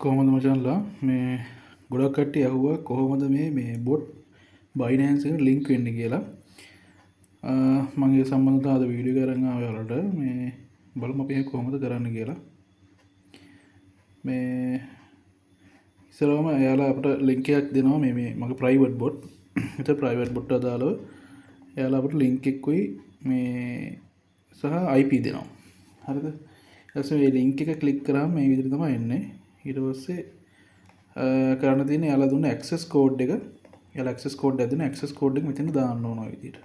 කොහොමද මචන්ලා මේ ගොඩක් කට්ටිය ඇහුවා කොහොමද මේ බොට් බයිනෑන්ස් එකට ලින්ක් වෙන්නේ කියලා. මම ඒ සම්බන්ධව අද වීඩියෝ එක අරන් ආවා ඔයාලට. මේ බලමු අපි කොහොමද කරන්න කියලා. මේ ඉස්සරවම එයාලා අපිට ලින්ක් එකක් දෙනවා මේ මගේ ප්‍රයිවට් බොට්. ඒත් ප්‍රයිවට් බොට් අදාළව එයාලා අපිට ලින්ක් එකකුයි මේ සහ IP දෙනවා. හරිද? ඊට මේ ලින්ක් එක ක්ලික් කරාම මේ විදිහට තමයි එන්නේ. ඊට පස්සේ කරන්න තියෙන්නේ යාලා දුන්න ඇක්සස් කෝඩ් එක. යාලා ඇක්සස් කෝඩ් එක දෙන ඇක්සස් කෝඩ් එක මෙතන දාන්න ඕන ඔය විදිහට.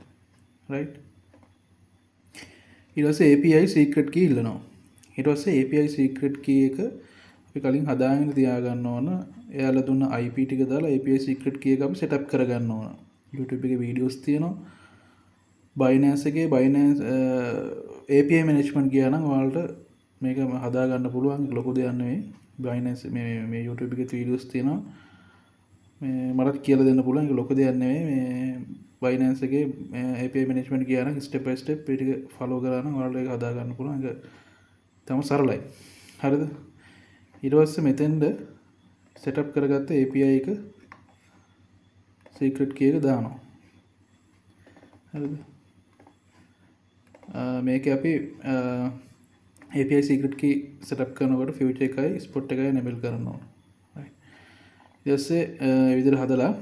රයිට්. ඊට පස්සේ API secret key ඉල්ලනවා. ඊට පස්සේ API secret key එක අපි කලින් හදාගෙන තියාගන්න ඕන. එයාලා දුන්න IP ටික දාලා API secret key එක අපි setup කරගන්න ඕන. YouTube එකේ වීඩියෝස් තියෙනවා. Binance එකේ Binance API management ගියා නම් ඔයාලට මේක හදාගන්න පුළුවන්. ලොකු දෙයක් නෙවෙයි. Binance මේ YouTube එකේ වීඩියෝස් තියෙනවා. මේ මටත් කියලා දෙන්න පුළුවන්. ඒක ලොකු දෙයක් නෙවෙයි. මේ Binance එකේ API management ගියා නම් step by step ඒ ටික follow කරා නම් ඔයාලට ඒක හදාගන්න පුළුවන්. ඒක තමයි සරලයි. හරිද? ඊට පස්සේ මෙතෙන්ද setup කරගත්ත API එක secret key එක දානවා. හරිද? මේක අපි API secret key setup කරනකොට future එකයි spot එකයි enable කරන්න ඕන. right. ඊට පස්සේ මේ විදිහට හදලා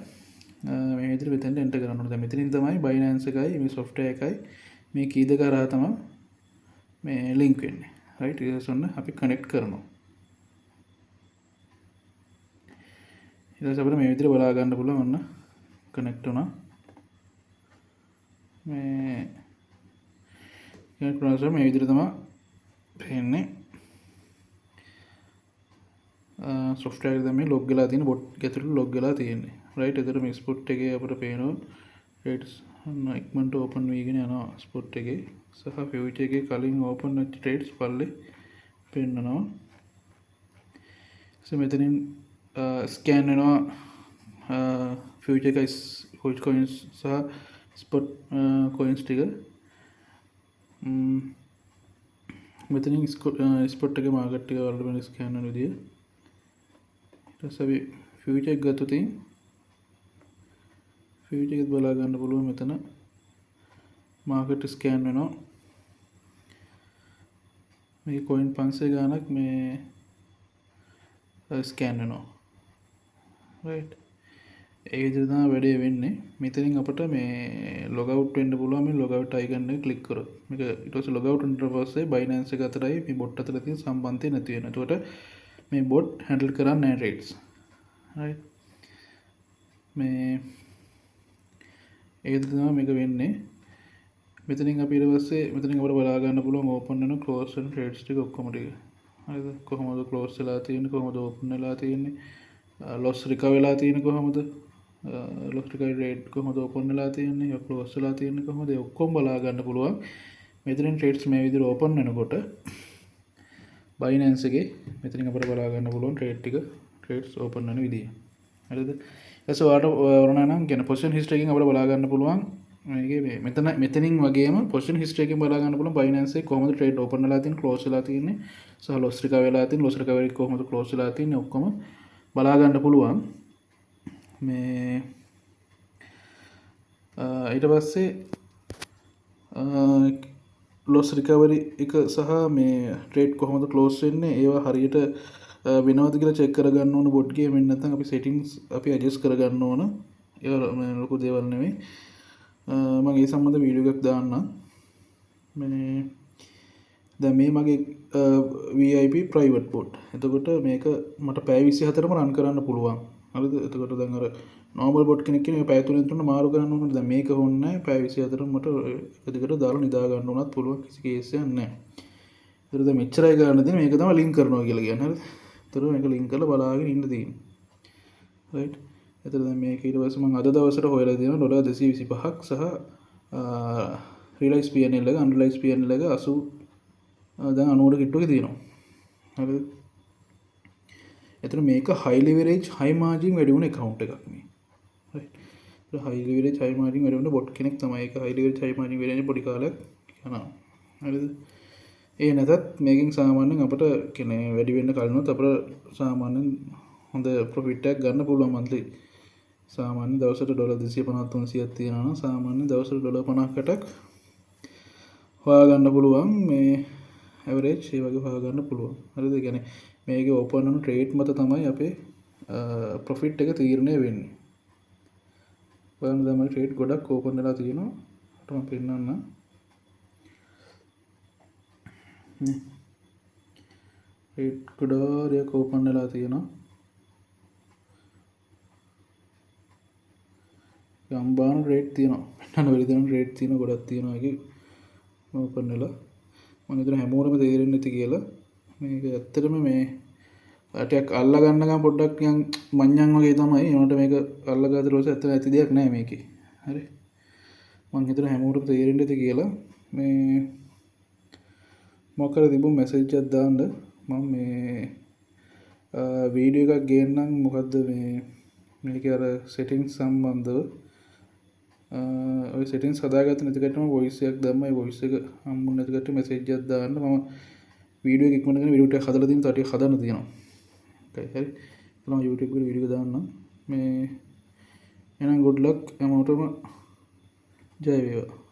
මේ විදිහට මෙතෙන්ට enter කරන්න ඕන. දැන් මෙතනින් තමයි Binance එකයි මේ software එකයි මේ key දෙක හරහා තමයි මේ link වෙන්නේ. right. ඊට පස්සේ ඔන්න අපි connect කරනවා. ඊට පස්සේ අපිට මේ විදිහට බලා ගන්න පුළුවන් ඔන්න connect වුණා. මේ connect වුණාම මේ විදිහට තමයි පේන්නේ. software එක තමයි log වෙලා තියෙන bot එක ඇතුළට log වෙලා තියෙන්නේ. right. එතකොට මේ spot එකේ අපිට පේනවා trades ඉක්මනට open වෙගෙන යනවා spot එකේ. සහ future එකේ කලින් open වෙච්ච trades පල්ලේ පෙන්නනවා. මෙතනින් scan වෙනවා future එකයි coins සහ spot coins ටික. මෙතනින් ස්පොට් එකේ මාකට් එක වලට වෙන ස්කෑන් කරන විදිය. ඊට පස්සේ අපි ෆියුචර් එක ගත්තොත් ෆියුචර් එකත් බලා ගන්න පුළුවන්. මෙතන මාකට් ස්කෑන් වෙනවා. මේ කොයින් 500 ගාණක් මේ ස්කෑන් වෙනවා. රයිට්. ඒ විදිහට තමයි වැඩේ වෙන්නේ. මෙතනින් අපිට මේ log out වෙන්න පුළුවන්. මේ log out icon එක ක්ලික් කරොත් මේක ඊට පස්සේ log out වුණාට පස්සේ Binance එක අතරයි මේ bot අතර තියෙන සම්බන්ධය නැති වෙනවා. එතකොට මේ bot handle කරන්නේ නැහැ trades. right. මේ ඒ විදිහට තමයි මේක වෙන්නේ. මෙතනින් අපි ඊට පස්සේ මෙතනින් අපිට බලා ගන්න පුළුවන් open වෙන close වෙන trades ටික ඔක්කොම ටික. හරිද? කොහොමද close වෙලා තියෙන්නේ? කොහොමද open වෙලා තියෙන්නේ? loss recover වෙලා තියෙන්නේ කොහොමද? loss recovery rate කොහොමද open වෙලා තියෙන්නේ? close වෙලා තියෙන්නේ කොහොමද? ඒ ඔක්කොම බලා ගන්න පුළුවන්. මෙතනින් trades මේ විදිහට open වෙනකොට Binance එකේ මෙතනින් අපිට බලා ගන්න පුළුවන් trade ටික trades open වෙන විදිය. හරිද? ඊට ඔයාලට වරණ නම් කියන position history එකෙන් අපිට බලා ගන්න පුළුවන්. මේකේ මෙතනින් වගේම position history එකෙන් බලා ගන්න පුළුවන් Binance එකේ කොහොමද trade open වෙලා තියෙන්නේ, close වෙලා තියෙන්නේ, සහ loss recover වෙලා තියෙන්නේ, loss recovery කොහොමද close වෙලා තියෙන්නේ ඔක්කොම බලා ගන්න පුළුවන්. මේ ඊට පස්සේ loss recovery එක සහ මේ trade කොහොමද close වෙන්නේ ඒවා හරියට වෙනවද කියලා check කරගන්න ඕන bot එකේ. මෙන්න නැත්නම් අපි settings අපි adjust කරගන්න ඕන. ඒවා ලොකු දේවල් නෙවෙයි. මම ඒ සම්බන්ධ වීඩියෝ එකක් දාන්නම්. මේ දැන් මේ මගේ VIP private bot. එතකොට මේක මට පැය 24ම run කරන්න පුළුවන්. හරිද? එතකොට දැන් අර normal bot කෙනෙක් කියන පැය 3 මාරු කරන්න ඕනේ. දැන් මේක ඕනේ නැහැ. පැය 24ම මට එක දිගට දාලා නිදා ගන්න උනත් පුළුවන්. කිසි කේස් එකක් නැහැ. ඒතර දැන් මෙච්චරයි ගන්න තියෙන්නේ. මේක තමයි link කරනවා කියලා කියන්නේ. හරිද? ඒතර මේක link කරලා බලාගෙන ඉන්න තියෙන්නේ. right. ඒතර දැන් මේක ඊට පස්සේ මම අද දවසට හොයලා තියෙනවා $225ක් සහ realize PNL එක unrealized PNL එක 80 දැන් 90ට කිට්ටුවක තියෙනවා. හරිද? එතන මේක high leverage high margin වැඩි වුණ account එකක් මේ. right. ඒක high leverage high margin වැඩි වුණ bot කෙනෙක් තමයි ඒක high leverage high margin වැඩි වෙන පොඩි කාලයක් යනවා. හරිද? ඒ නැතත් මේකින් සාමාන්‍යෙන් අපට කෙනෙ වැඩිවෙන්න කලනුත් අපට සාමාන්‍යෙන් හොඳ ප්‍රොෆිට්ටක් ගන්න පුළුවන් මන්ලි සාමාන්‍ය දවසට ඩොල 250-300ක් තියෙනවා සාමාන්‍ය දවසට ඩොල 50කටක් හොයාගන්න පුළුවන් මේ ඇවරේජ් ඒ වගේ හොයාගන්න පුළුවන් හරිද කියන්නේ මේක ඕපන් වුණු ට්‍රේඩ් මත තමයි අපේ ප්‍රොෆිට් එක තීරණය වෙන්නේ බලන්න දැන් මගේ ට්‍රේඩ් ගොඩක් ඕපන් වෙලා තියෙනවා මම පෙන්නන්න ට්‍රේඩ් ගොඩාරියක් ඕපන් වෙලා තියෙනවා යම්බාන රේට් තියෙනවා පෙන්වන්න බැරි තරම් රේට් තියෙනවා ගොඩක් තියෙනවා ඒකේ ඕපන් වෙලා මම හිතන හැමෝටම තේරෙන්නේ නැති කියලා මේක ඇත්තටම මේ ටිකක් අල්ලා ගන්නකම් පොඩ්ඩක් නිකන් මඤ්ඤං වගේ තමයි ඒකට මේක අල්ලගාතට පස්සේ ඇත්තට ඇති දෙයක් නෑ මේකේ හරි මම හිතන හැමෝටම තේරෙන්නේ නැති කියලා මේ මොකක් හරි තිබුණ මැසේජ් එකක් දාන්න මම මේ වීඩියෝ එකක් ගේන්නම් මොකද්ද මේ මේකේ අර සෙටින්ග්ස් සම්බන්ධව ඔය සෙටින්ග්ස් හදාගත්තේ නැති කට්ටියම වොයිස් එකක් දැම්මා ඒ වොයිස් එක හම්බුනේ නැති කට්ටිය මැසේජ් එකක් දාන්න මම වීඩියෝ එක ඉක්මනට කරගෙන වීඩියෝ ටික හදලා තියෙන තව ටික හදන්න තියෙනවා okay හරි මම YouTube එකට වීඩියෝ එක දාන්නම් මේ එහෙනම් good luck හැමෝටම ජය වේවා